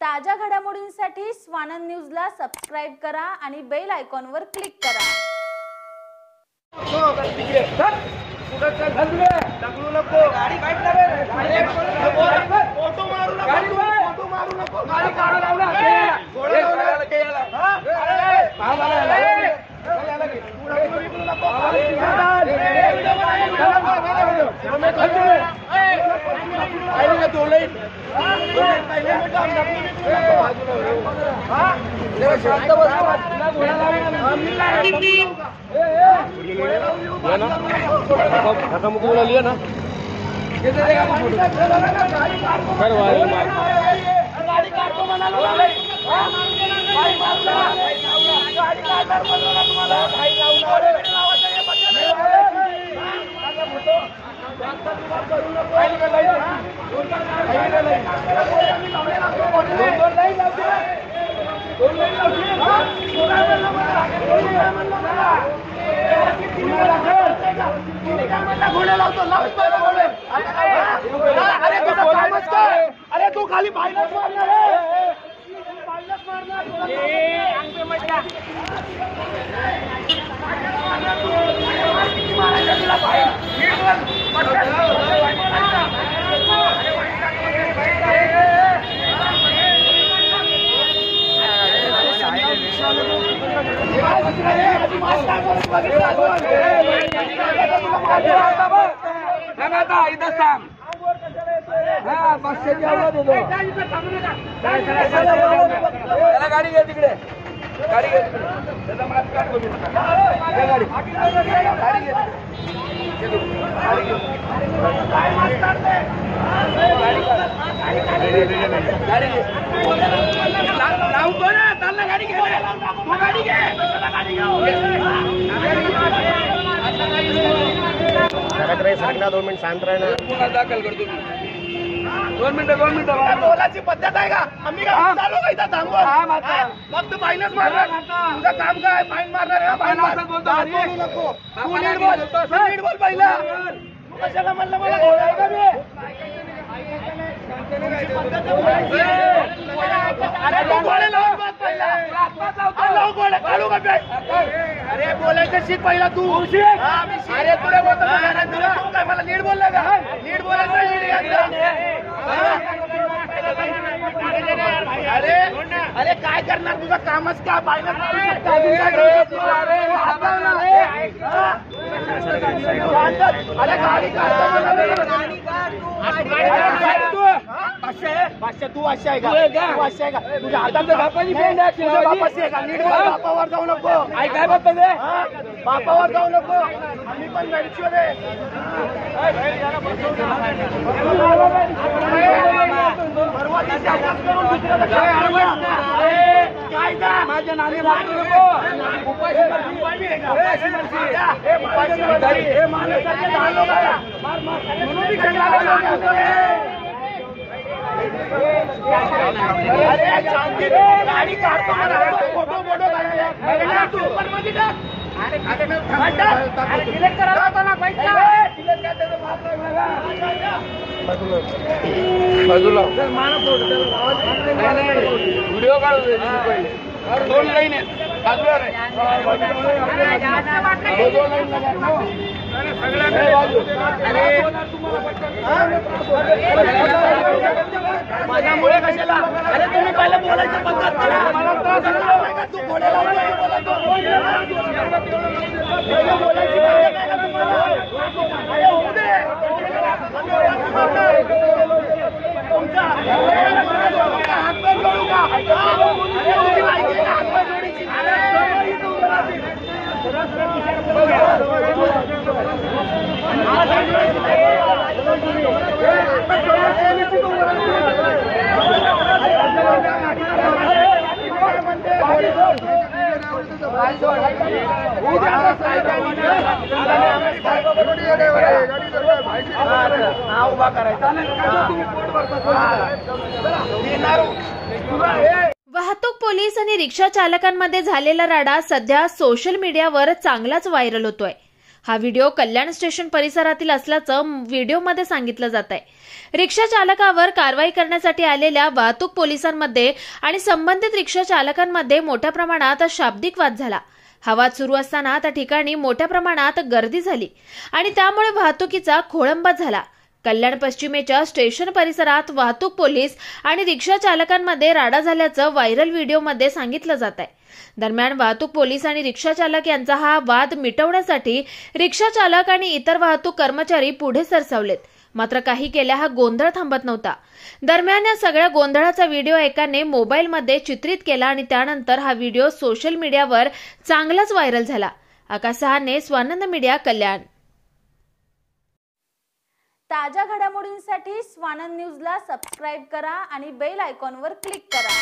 ताज्या घडामोडींसाठी स्वानंद न्यूजला सबस्क्राइब करा आणि बेल आयकॉनवर क्लिक करा। लिया ना अरे तू खाली बायलाच मारणार आहे, बायलाच मारणार इथं सांग हा 500 देतो त्याला गाडी घे तिकडे गाडी घे त्याचा मास्क काढ गाडी गाडी घे गाडी घे लावू दो ना त्याला गाडी घे तू गाडी घे गाडी सरकना 2 मिनिट शांत राहणार दाखल करतो मी 2 मिनिटं बोलायची पद्धत आहे का? आम्ही काय चालू का इथं थांबून मग तू बाईनच मारणार तुझं काम काय बाईन मारणार आहे बाईन बोलू नको तू नीट बोल पहिला कशाला म्हणलं मला बोलायचं मी अरे तू गोळे लावून बघ पहिला गोळे काढू का अरे बोलायचं शिक पहिला तू अरे तुला बोलतो काय मला नीट बोलला का नीट बोलायचं अरे अरे काय करणार तुझं कामच काय पाहिलं अरे गाडी पाचशे तू अशी आहे का तू अशी आहे का तुझ्या हातात बापाची पेंड आहे बापाची आहे का नीट बापावर जाऊ नको आई काय बघतो बापावर जाऊ नको आम्ही पण गडचिरोली माझ्या नाणे मारू नको गाडी काढतो फोटो फोटो बाजूला व्हिडिओ काढू दोन लाईन आहेत बाजूला माझ्यामुळे कशाला अरे तुम्ही पहिलं बोलायचं पद्धत करा तू घोडे उभा करायचा वाहतूक पोलीस आणि रिक्षा चालकांमध्ये झालेला राडा सध्या सोशल मीडियावर चांगलाच व्हायरल होतोय। हा व्हिडिओ कल्याण स्टेशन परिसरातील असल्याचं व्हिडिओमध्ये सांगितलं जात आहे. रिक्षा चालकावर कारवाई करण्यासाठी आलेल्या वाहतूक पोलिसांमध्ये आणि संबंधित रिक्षा चालकांमध्ये मोठ्या प्रमाणात शाब्दिक वाद झाला. हा वाद सुरू असताना त्या ठिकाणी मोठ्या प्रमाणात गर्दी झाली आणि त्यामुळे वाहतुकीचा खोळंबा झाला. कल्याण पश्चिमेच्या स्टेशन परिसरात वाहतूक पोलीस आणि रिक्षा चालकांमध्ये राडा झाल्याचं व्हायरल व्हिडिओमध्ये सांगितलं जात आहे. दरम्यान वाहतूक पोलीस आणि रिक्षा चालक यांचा हा वाद मिटवण्यासाठी रिक्षा चालक आणि इतर वाहतूक कर्मचारी पुढे सरसावलेत. मात्र काही केल्या हा गोंधळ थांबत नव्हता. दरम्यान या सगळ्या गोंधळाचा व्हिडिओ एकाने मोबाईलमध्ये चित्रित केला आणि त्यानंतर हा व्हिडिओ सोशल मीडियावर चांगलाच व्हायरल झाला. आकाश सहाने, स्वानंद मीडिया, कल्याण. ताज्या घडामोडींसाठी स्वानंद न्यूजला सबस्क्राईब करा आणि बेल आयकॉनवर क्लिक करा.